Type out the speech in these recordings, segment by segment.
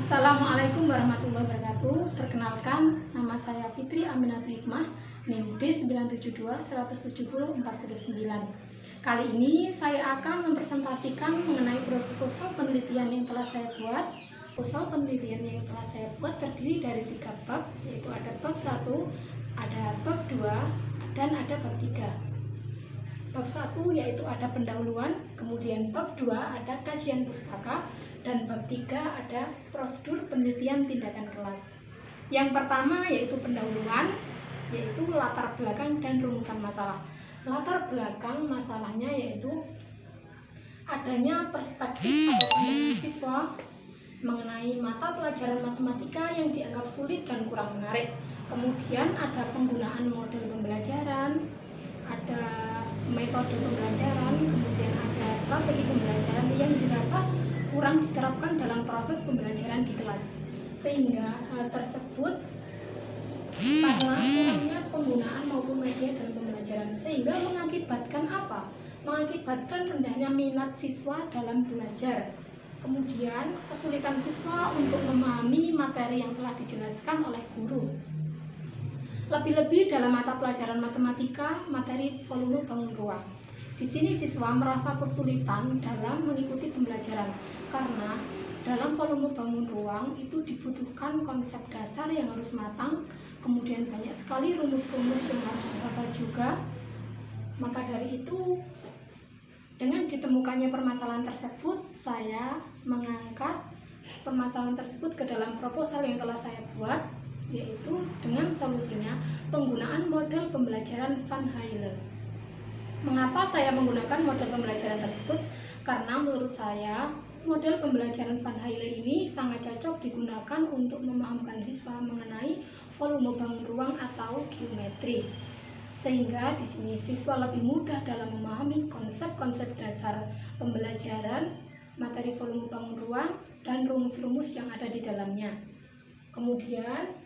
Assalamualaikum warahmatullahi wabarakatuh. Perkenalkan, nama saya Fitri Aminatu Hikmah, NIM D972-170-49. Kali ini saya akan mempresentasikan mengenai proposal penelitian yang telah saya buat. Proposal penelitian yang telah saya buat terdiri dari 3 bab, yaitu ada bab 1, ada bab 2, dan ada bab 3. Bab 1 yaitu ada pendahuluan, kemudian bab 2 ada kajian pustaka, dan bab 3 ada prosedur penelitian tindakan kelas. Yang pertama yaitu pendahuluan, yaitu latar belakang dan rumusan masalah. Latar belakang masalahnya yaitu adanya perspektif atau pandangan siswa mengenai mata pelajaran matematika yang dianggap sulit dan kurang menarik. Kemudian ada penggunaan model pembelajaran, ada metode pembelajaran, kemudian ada strategi pembelajaran yang dirasa kurang diterapkan dalam proses pembelajaran di kelas, sehingga hal tersebut karena kurangnya penggunaan maupun media dalam pembelajaran, sehingga mengakibatkan apa? Mengakibatkan rendahnya minat siswa dalam belajar, kemudian kesulitan siswa untuk memahami materi yang telah dijelaskan oleh guru. Lebih-lebih dalam mata pelajaran matematika, materi volume bangun ruang. Di sini siswa merasa kesulitan dalam mengikuti pembelajaran karena dalam volume bangun ruang itu dibutuhkan konsep dasar yang harus matang, kemudian banyak sekali rumus-rumus yang harus dihafal juga. Maka dari itu, dengan ditemukannya permasalahan tersebut, saya mengangkat permasalahan tersebut ke dalam proposal yang telah saya buat, yaitu dengan solusinya penggunaan model pembelajaran Van Haele. Mengapa saya menggunakan model pembelajaran tersebut? Karena menurut saya model pembelajaran Van Haele ini sangat cocok digunakan untuk memahamkan siswa mengenai volume bangun ruang atau geometri, sehingga di sini siswa lebih mudah dalam memahami konsep-konsep dasar pembelajaran, materi volume bangun ruang, dan rumus-rumus yang ada di dalamnya. Kemudian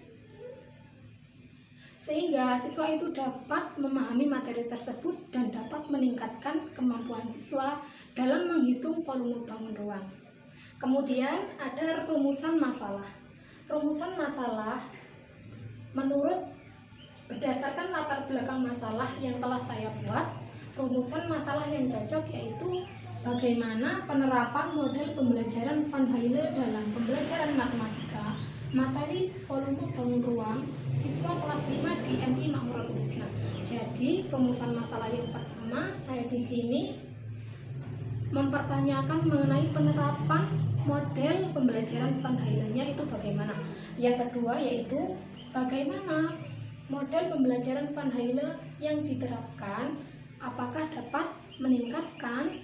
sehingga siswa itu dapat memahami materi tersebut dan dapat meningkatkan kemampuan siswa dalam menghitung volume bangun ruang. Kemudian ada rumusan masalah. Rumusan masalah menurut berdasarkan latar belakang masalah yang telah saya buat, rumusan masalah yang cocok yaitu bagaimana penerapan model pembelajaran Van Haele dalam pembelajaran matematika, materi volume bangun ruang, siswa kelas 5 di MI Makmuratul Husna. Jadi rumusan masalah yang pertama saya di sini mempertanyakan mengenai penerapan model pembelajaran Van Haele-nya itu bagaimana. Yang kedua yaitu bagaimana model pembelajaran Van Haele yang diterapkan apakah dapat meningkatkan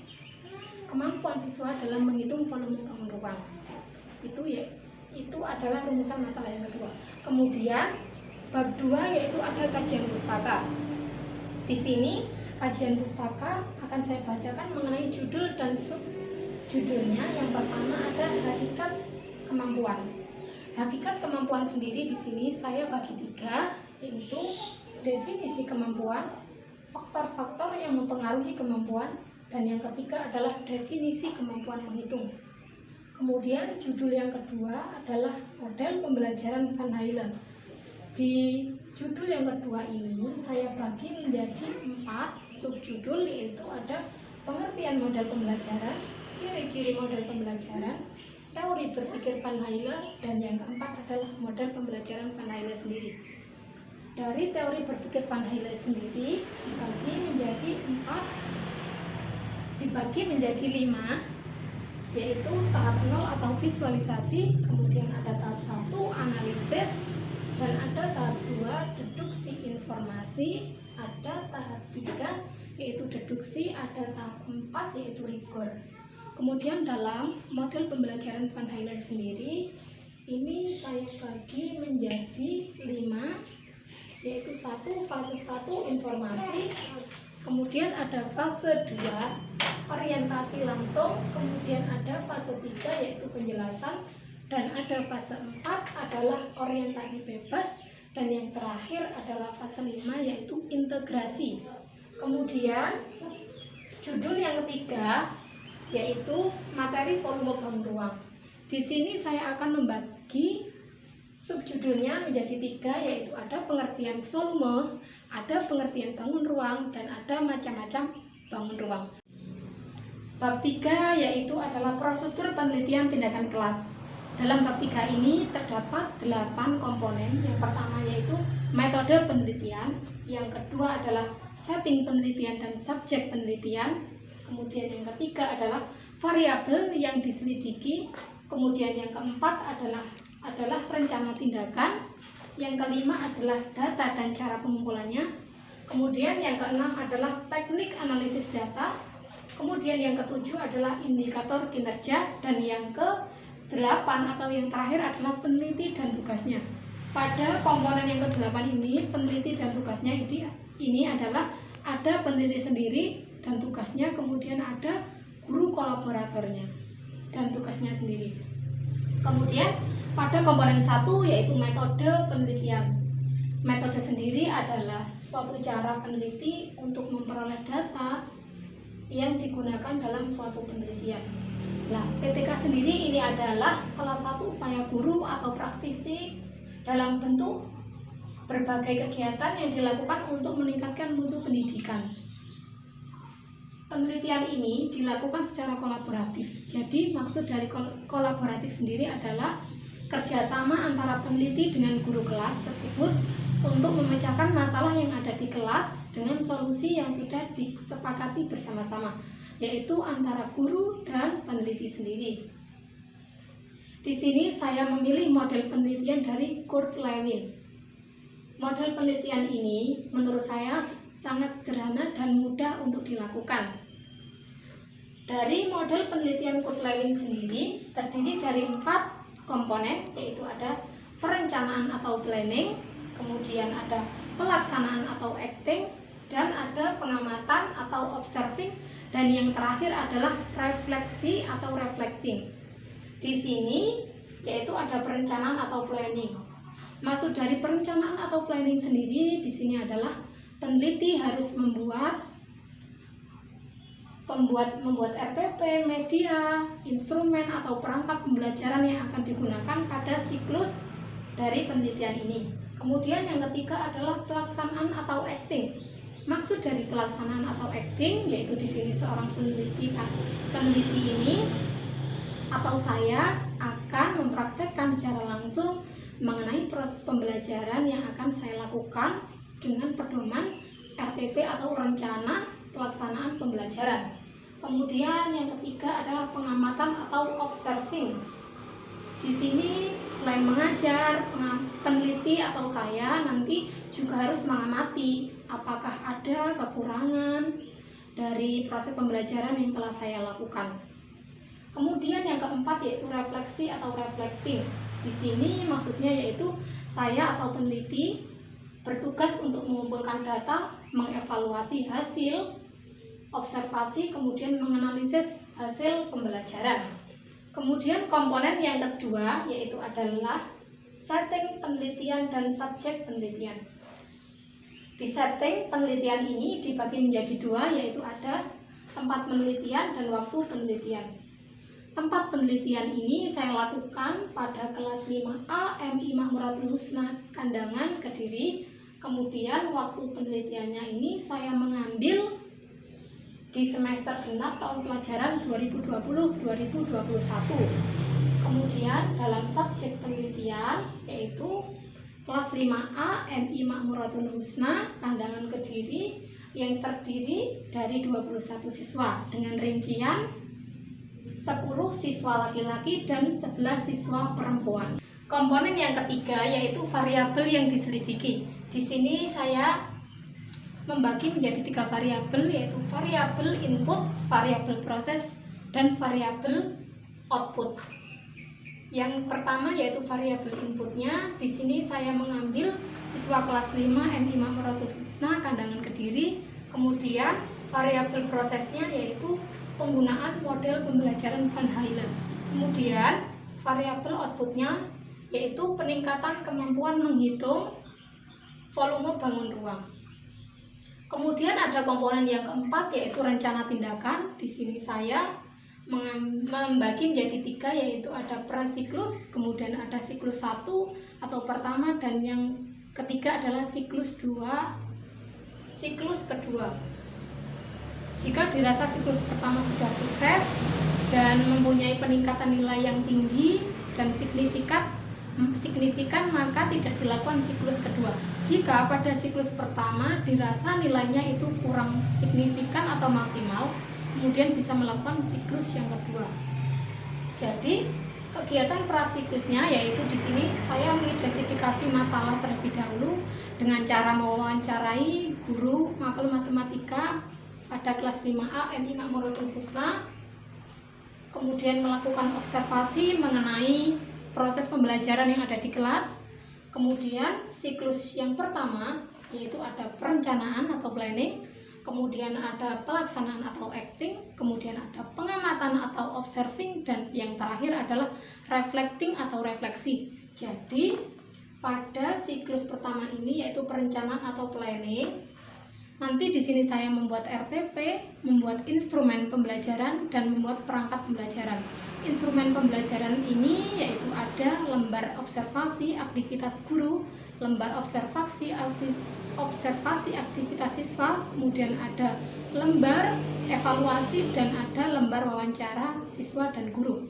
kemampuan siswa dalam menghitung volume bangun ruang. Itu adalah rumusan masalah yang kedua. Kemudian bab 2 yaitu ada kajian pustaka. Di sini kajian pustaka akan saya bacakan mengenai judul dan subjudulnya. Yang pertama ada hakikat kemampuan. Hakikat kemampuan sendiri di sini saya bagi 3, yaitu definisi kemampuan, faktor-faktor yang mempengaruhi kemampuan, dan yang ketiga adalah definisi kemampuan menghitung. Kemudian judul yang kedua adalah model pembelajaran Van Haele. Di judul yang kedua ini saya bagi menjadi 4 subjudul, yaitu ada pengertian model pembelajaran, ciri-ciri model pembelajaran, teori berpikir Van Haele, dan yang keempat adalah model pembelajaran Van Haele sendiri. Dari teori berpikir Van Haele sendiri dibagi menjadi 5, yaitu tahap 0 atau visualisasi, kemudian ada tahap 1 analisis, dan ada tahap 2 deduksi informasi, ada tahap 3 yaitu deduksi, ada tahap 4 yaitu rigor. Kemudian dalam model pembelajaran Van Haele sendiri ini saya bagi menjadi 5, yaitu 1 fase 1 informasi, kemudian ada fase 2 orientasi langsung, kemudian ada fase 3 yaitu penjelasan, dan ada fase 4 adalah orientasi bebas, dan yang terakhir adalah fase 5 yaitu integrasi. Kemudian judul yang ketiga yaitu materi volume bangun ruang. Di sini saya akan membagi subjudulnya menjadi 3, yaitu ada pengertian volume, ada pengertian bangun ruang, dan ada macam-macam bangun ruang. Bab 3 yaitu adalah prosedur penelitian tindakan kelas. Dalam bab 3 ini terdapat 8 komponen. Yang pertama yaitu metode penelitian, yang kedua adalah setting penelitian dan subjek penelitian, kemudian yang ketiga adalah variabel yang diselidiki, kemudian yang keempat adalah rencana tindakan, yang kelima adalah data dan cara pengumpulannya, kemudian yang keenam adalah teknik analisis data, kemudian yang ketujuh adalah indikator kinerja, dan yang ke-8 atau yang terakhir adalah peneliti dan tugasnya. Pada komponen yang ke-8 ini, peneliti dan tugasnya ini adalah ada peneliti sendiri dan tugasnya, kemudian ada guru kolaboratornya dan tugasnya sendiri. Kemudian pada komponen 1 yaitu metode penelitian. Metode sendiri adalah suatu cara peneliti untuk memperoleh data yang digunakan dalam suatu penelitian. Nah, PTK sendiri ini adalah salah satu upaya guru atau praktisi dalam bentuk berbagai kegiatan yang dilakukan untuk meningkatkan mutu pendidikan. Penelitian ini dilakukan secara kolaboratif. Jadi maksud dari kolaboratif sendiri adalah kerjasama antara peneliti dengan guru kelas tersebut untuk memecahkan masalah yang ada di kelas dengan solusi yang sudah disepakati bersama-sama, yaitu antara guru dan peneliti sendiri. Di sini saya memilih model penelitian dari Kurt Lewin. Model penelitian ini menurut saya sangat sederhana dan mudah untuk dilakukan. Dari model penelitian Kurt Lewin sendiri terdiri dari 4 komponen, yaitu ada perencanaan atau planning, kemudian ada pelaksanaan atau acting, dan ada pengamatan atau observing, dan yang terakhir adalah refleksi atau reflecting. Di sini yaitu ada perencanaan atau planning. Maksud dari perencanaan atau planning sendiri di sini adalah peneliti harus membuat RPP, media, instrumen atau perangkat pembelajaran yang akan digunakan pada siklus dari penelitian ini. Kemudian yang ketiga adalah pelaksanaan atau acting. Maksud dari pelaksanaan atau acting yaitu di sini seorang peneliti ini atau saya akan mempraktekkan secara langsung mengenai proses pembelajaran yang akan saya lakukan dengan pedoman RPP atau rencana pelaksanaan pembelajaran. Kemudian yang ketiga adalah pengamatan atau observing. Di sini selain mengajar, peneliti atau saya nanti juga harus mengamati apakah ada kekurangan dari proses pembelajaran yang telah saya lakukan. Kemudian yang keempat yaitu refleksi atau reflecting. Di sini maksudnya yaitu saya atau peneliti bertugas untuk mengumpulkan data, mengevaluasi hasil observasi, kemudian menganalisis hasil pembelajaran. Kemudian komponen yang kedua yaitu adalah setting penelitian dan subjek penelitian. Di setting penelitian ini dibagi menjadi 2, yaitu ada tempat penelitian dan waktu penelitian. Tempat penelitian ini saya lakukan pada kelas 5A MI Makmuratul Husna Kandangan, Kediri. Kemudian waktu penelitiannya ini saya mengambil di semester genap tahun pelajaran 2020-2021. Kemudian dalam subjek penelitian yaitu kelas 5A MI Makmuratul Husna Kandangan, Kediri yang terdiri dari 21 siswa dengan rincian 10 siswa laki-laki dan 11 siswa perempuan. Komponen yang ketiga yaitu variabel yang diselidiki. Di sini saya membagi menjadi 3 variabel, yaitu variabel input, variabel proses, dan variabel output. Yang pertama yaitu variabel inputnya. Di sini saya mengambil siswa kelas 5 MI Makmuratul Husna Kandangan, Kediri. Kemudian variabel prosesnya yaitu penggunaan model pembelajaran Van Hailen. Kemudian variabel outputnya yaitu peningkatan kemampuan menghitung volume bangun ruang. Kemudian ada komponen yang keempat yaitu rencana tindakan. Di sini saya membagi menjadi 3, yaitu ada prasiklus, kemudian ada siklus 1 atau pertama, dan yang ketiga adalah siklus 2, siklus kedua. Jika dirasa siklus pertama sudah sukses dan mempunyai peningkatan nilai yang tinggi dan signifikan, maka tidak dilakukan siklus kedua. Jika pada siklus pertama dirasa nilainya itu kurang signifikan atau maksimal, kemudian bisa melakukan siklus yang kedua. Jadi kegiatan prasiklusnya yaitu di sini saya mengidentifikasi masalah terlebih dahulu dengan cara mewawancarai guru mapel matematika pada kelas 5A MI Makmuratul Husna, kemudian melakukan observasi mengenai proses pembelajaran yang ada di kelas. Kemudian siklus yang pertama yaitu ada perencanaan atau planning, kemudian ada pelaksanaan atau acting, kemudian ada pengamatan atau observing, dan yang terakhir adalah reflecting atau refleksi. Jadi pada siklus pertama ini yaitu perencanaan atau planning, nanti di sini saya membuat RPP, membuat instrumen pembelajaran, dan membuat perangkat pembelajaran. Instrumen pembelajaran ini yaitu ada lembar observasi aktivitas guru, lembar observasi aktivitas siswa, kemudian ada lembar evaluasi, dan ada lembar wawancara siswa dan guru.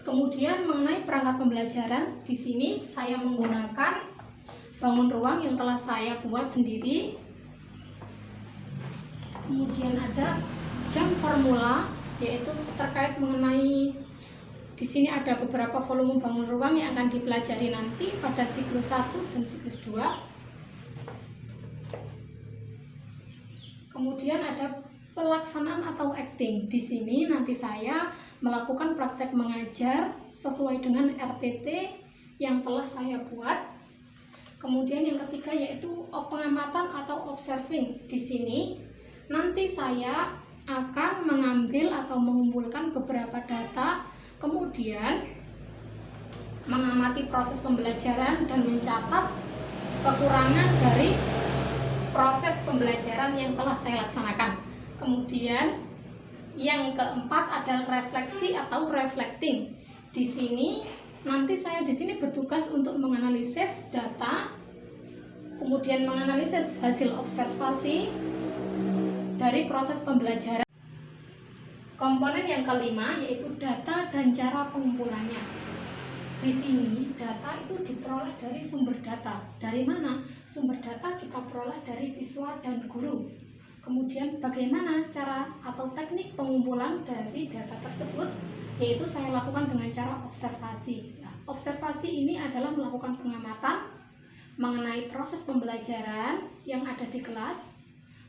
Kemudian mengenai perangkat pembelajaran, di sini saya menggunakan bangun ruang yang telah saya buat sendiri. Kemudian ada jam formula, yaitu terkait mengenai di sini ada beberapa volume bangun ruang yang akan dipelajari nanti pada siklus 1 dan siklus 2. Kemudian ada pelaksanaan atau acting. Di sini nanti saya melakukan praktek mengajar sesuai dengan RPT yang telah saya buat. Kemudian yang ketiga yaitu pengamatan atau observing. Di sini nanti saya akan mengambil atau mengumpulkan beberapa data, kemudian mengamati proses pembelajaran dan mencatat kekurangan dari proses pembelajaran yang telah saya laksanakan. Kemudian yang keempat adalah refleksi atau reflecting. Di sini nanti saya di sini bertugas untuk menganalisis data, kemudian menganalisis hasil observasi dari proses pembelajaran. Komponen yang kelima yaitu data dan cara pengumpulannya. Di sini data itu diperoleh dari sumber data. Dari mana? Sumber data kita peroleh dari siswa dan guru. Kemudian bagaimana cara atau teknik pengumpulan dari data tersebut? Yaitu saya lakukan dengan cara observasi. Nah, observasi ini adalah melakukan pengamatan mengenai proses pembelajaran yang ada di kelas.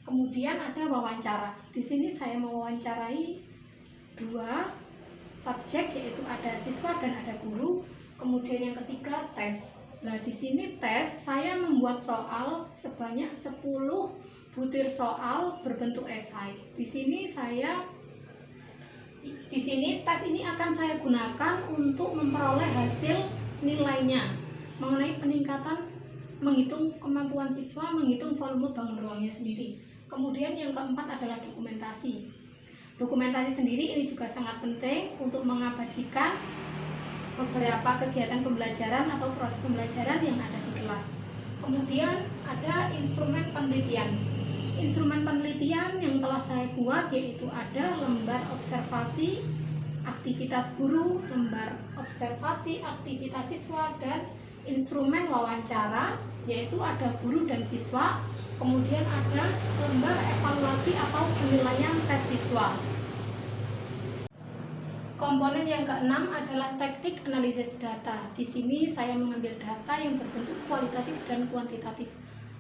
Kemudian ada wawancara. Di sini saya mewawancarai 2 subjek, yaitu ada siswa dan ada guru. Kemudian yang ketiga tes. Nah, di sini tes saya membuat soal sebanyak 10 butir soal berbentuk esai. Di sini tes ini akan saya gunakan untuk memperoleh hasil nilainya mengenai peningkatan menghitung kemampuan siswa, menghitung volume bangun ruangnya sendiri. Kemudian yang keempat adalah dokumentasi. Dokumentasi sendiri ini juga sangat penting untuk mengabadikan beberapa kegiatan pembelajaran atau proses pembelajaran yang ada di kelas. Kemudian ada instrumen penelitian. Instrumen penelitian yang telah saya buat yaitu ada lembar observasi aktivitas guru, lembar observasi aktivitas siswa, dan instrumen wawancara yaitu ada guru dan siswa. Kemudian ada lembar evaluasi atau penilaian tes siswa. Komponen yang keenam adalah teknik analisis data. Di sini saya mengambil data yang berbentuk kualitatif dan kuantitatif.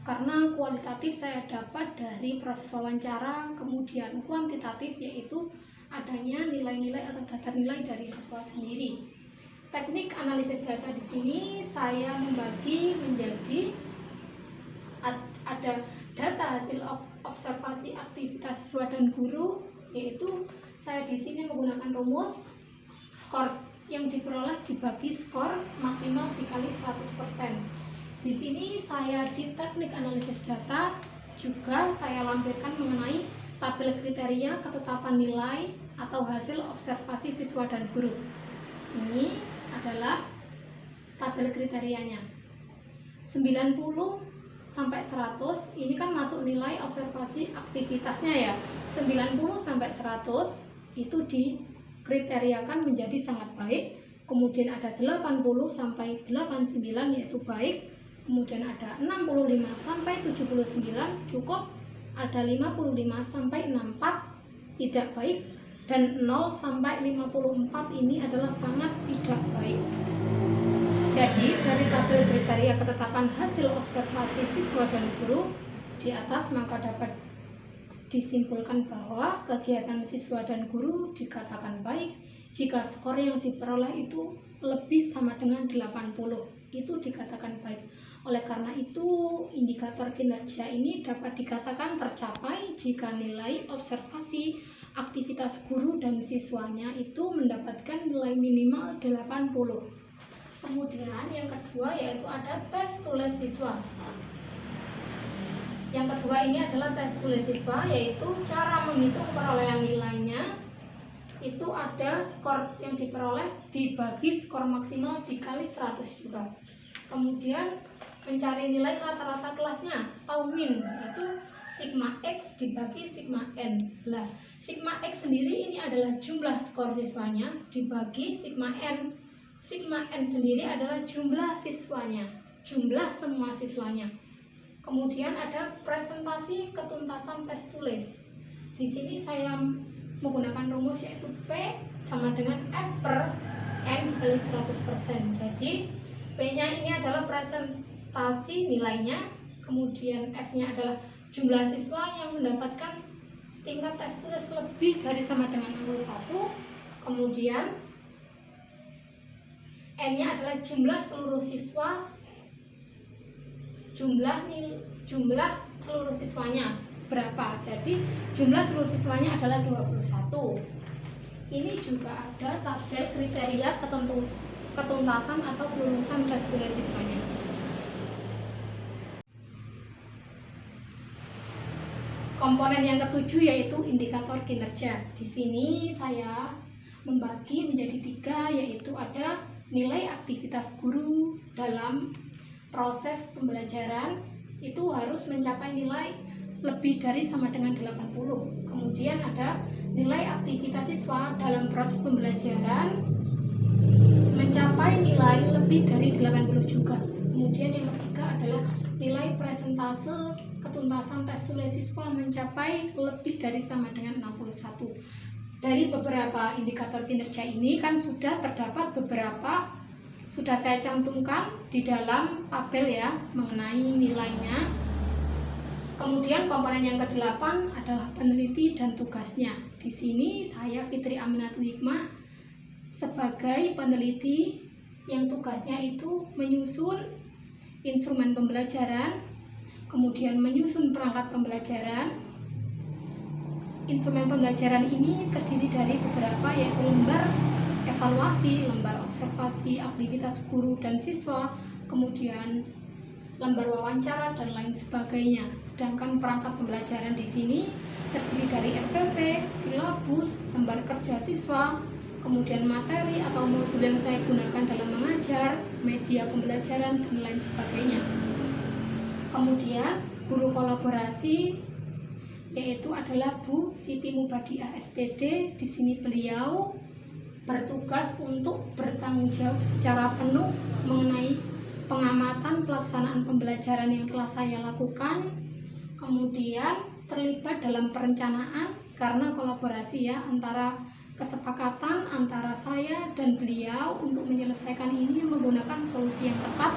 Karena kualitatif saya dapat dari proses wawancara, kemudian kuantitatif yaitu adanya nilai-nilai atau data nilai dari siswa sendiri. Teknik analisis data di sini saya membagi menjadi ada data hasil observasi aktivitas siswa dan guru, yaitu saya di sini menggunakan rumus skor yang diperoleh dibagi skor maksimal dikali 100%. Di sini saya di teknik analisis data juga saya lampirkan mengenai tabel kriteria ketetapan nilai atau hasil observasi siswa dan guru. Ini adalah tabel kriterianya. 90 sampai 100 ini kan masuk nilai observasi aktivitasnya ya. 90 sampai 100 itu dikriteriakan menjadi sangat baik. Kemudian ada 80 sampai 89 yaitu baik. Kemudian ada 65 sampai 79 cukup. Ada 55 sampai 64 tidak baik, dan 0 sampai 54 ini adalah sangat tidak baik. Jadi dari tabel kriteria ketetapan hasil observasi siswa dan guru di atas, maka dapat disimpulkan bahwa kegiatan siswa dan guru dikatakan baik jika skor yang diperoleh itu lebih sama dengan 80. Itu dikatakan baik. Oleh karena itu, indikator kinerja ini dapat dikatakan tercapai jika nilai observasi aktivitas guru dan siswanya itu mendapatkan nilai minimal 80. Kemudian yang kedua yaitu ada tes tulis siswa. Yang kedua ini adalah tes tulis siswa, yaitu cara menghitung perolehan nilainya. Itu ada skor yang diperoleh dibagi skor maksimal dikali 100 juga. Kemudian mencari nilai rata-rata kelasnya atau min, yaitu sigma X dibagi sigma N. Nah, sigma X sendiri ini adalah jumlah skor siswanya dibagi sigma N. Sigma N sendiri adalah jumlah siswanya, jumlah semua siswanya. Kemudian ada presentasi ketuntasan tes tulis. Di sini saya menggunakan rumus yaitu P sama dengan F per N dikali 100%. Jadi P-nya ini adalah presentasi nilainya, kemudian F-nya adalah jumlah siswa yang mendapatkan tingkat tes tulis lebih dari sama dengan 61, kemudian N-nya adalah jumlah seluruh siswa, jumlah seluruh siswanya berapa. Jadi jumlah seluruh siswanya adalah 21. Ini juga ada tabel kriteria ketuntasan atau kelulusan tes tulis siswanya. Komponen yang ketujuh yaitu indikator kinerja. Di sini saya membagi menjadi 3, yaitu ada nilai aktivitas guru dalam proses pembelajaran itu harus mencapai nilai lebih dari sama dengan 80. Kemudian ada nilai aktivitas siswa dalam proses pembelajaran mencapai nilai lebih dari 80 juga. Kemudian yang ketiga adalah nilai presentase ketuntasan tes tulis siswa mencapai lebih dari sama dengan 61. Dari beberapa indikator kinerja ini kan sudah terdapat beberapa, sudah saya cantumkan di dalam tabel ya mengenai nilainya. Kemudian komponen yang ke-8 adalah peneliti dan tugasnya. Di sini saya Fitri Aminatul Hikmah sebagai peneliti yang tugasnya itu menyusun instrumen pembelajaran, kemudian menyusun perangkat pembelajaran. Instrumen pembelajaran ini terdiri dari beberapa, yaitu lembar evaluasi, lembar observasi aktivitas guru dan siswa, kemudian lembar wawancara dan lain sebagainya. Sedangkan perangkat pembelajaran di sini terdiri dari RPP, silabus, lembar kerja siswa, kemudian materi atau modul yang saya gunakan dalam mengajar, media pembelajaran dan lain sebagainya. Kemudian guru kolaborasi yaitu adalah Bu Siti Mubadiah SPD. Di sini beliau bertugas untuk bertanggung jawab secara penuh mengenai pengamatan pelaksanaan pembelajaran yang telah saya lakukan, kemudian terlibat dalam perencanaan karena kolaborasi ya antara kesepakatan antara saya dan beliau untuk menyelesaikan ini menggunakan solusi yang tepat.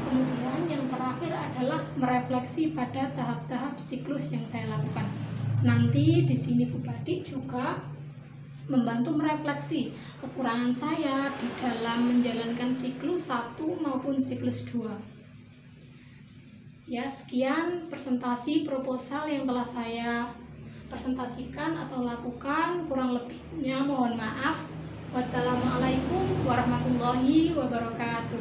Kemudian yang terakhir adalah merefleksi pada tahap-tahap siklus yang saya lakukan. Nanti di sini Bu Badi juga membantu merefleksi kekurangan saya di dalam menjalankan siklus 1 maupun siklus 2. Ya, sekian presentasi proposal yang telah saya presentasikan atau lakukan. Kurang lebihnya mohon maaf. Wassalamualaikum warahmatullahi wabarakatuh.